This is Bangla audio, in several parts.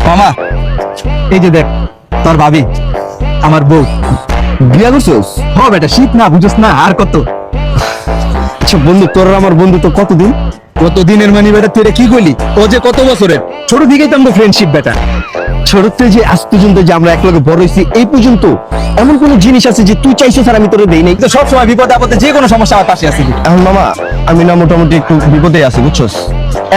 মামা এই যে দেখ তোর ভাবি আমার বউ। বিয়া করছোস? হ বেটা, শীত না বুঝছ না আর কত। আচ্ছা বন্ধু, তোর আর আমার বন্ধু তো কতদিন? কতদিনের মানে বেটা, তুই এটা কি কইলি? ও যে কত বছরের, ছোট দিকেই তো আমরা ফ্রেন্ডশিপ বেটা। ছোটতে যে আজ পর্যন্ত যে আমরা একলগে বড় হইছি, এই পর্যন্ত এমন কোন জিনিস আছে যে তুই চাইছিস আর আমি তোরে দেই নাই? তো সবসময় বিপদে আপদে যে কোনো সমস্যা আমার পাশে আসিলি। এখন মামা, আমি না মোটামুটি একটু বিপদে আছি বুঝছস।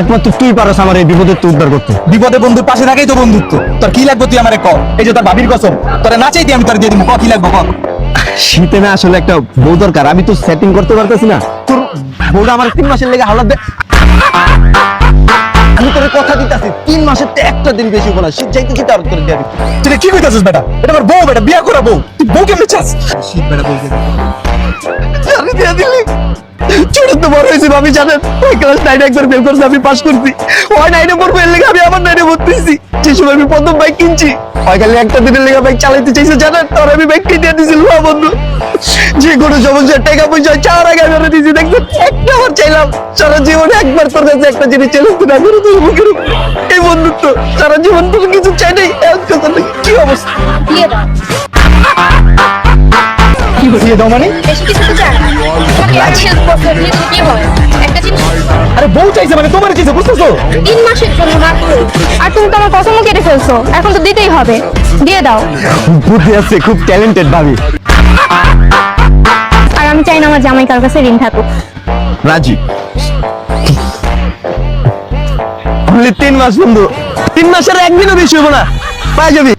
একমাত্র তুই পারস আমার এই বিপদের তো উদ্ধার করতে। বিপদে বন্ধুর পাশে থাকাই তো বন্ধুত্ব। তোর কি লাগবে তুই আমারে ক। এই যে তোর ভাবির কসম, তোরে না চাইতে আমি তোর দিয়ে দিব। ক কি লাগবে ক। শীতে না আসলে একটা বউ দরকার, আমি তো সেটিং করতে পারতেছি না। তোর বউটা আমার 3 মাসের লেগে হাওলাত দে। আমি তোর কথা দিতাছি 3 মাসের তো একটা দিন বেশি হবো না, শীত যাইতে যেতে আর তোর দিয়ে দিবি। তুই কি কইতাছিস বেটা? এটা আমার বউ বেটা, বিয়া করা বউ। তুই বউ কেমনে চাস? শীত বেটা বউ দিয়ে আমি দিয়ে দিলি। ছোট তো বড় হয়েছি ভাবি জানেন, ওই ক্লাস 9 একবার ফেল করছে, আমি পাস করছি। ওই 9 পড়বো এর লেগে আমি আবার 9 ভর্তি হইছি। যে সময় আমি প্রথম বাইক কিনছি, ওই খালি একটা দিনের লেগে বাইক চালাইতে চাইছে জানেন, তোর আমি বাইক কিনে দিয়েছিল বন্ধু। যে কোনো সমস্যার টাকা পয়সা চার আগে আমি ওরা দিয়েছি, দেখবেন একটা বার চাইলাম। সারা জীবনে একবার তোর কাছে একটা জিনিস চাইলাম, তুই না করে তোর মুখের উপর। এই বন্ধুত্ব সারা জীবন তোর কিছু চাই নাই। এমন কথা নাকি? কি অবস্থা? দিয়ে দাও। কি বলিয়ে দাও মানে? বেশি কিছু তো চাই না। তোমাকে একটা হেল্প করতে দিলে তো কি হয়? একটা জিনিস আরে বউ চাইছে মানে তোমার চাইছে, বুঝতেছো? 3 মাসের জন্য মাত্র। আর তুমি তো আমার কসমও কেটে ফেলছো, এখন তো দিতেই হবে। দিয়ে দাও। বুদ্ধি আছে, খুব ট্যালেন্টেড ভাবি। আর আমি চাই না আমার জামাই কার কাছে ঋণ থাকুক। রাজি। অনলি 3 মাস বন্ধু, 3 মাসের একদিনও বেশি হবো না, পাই যাবি।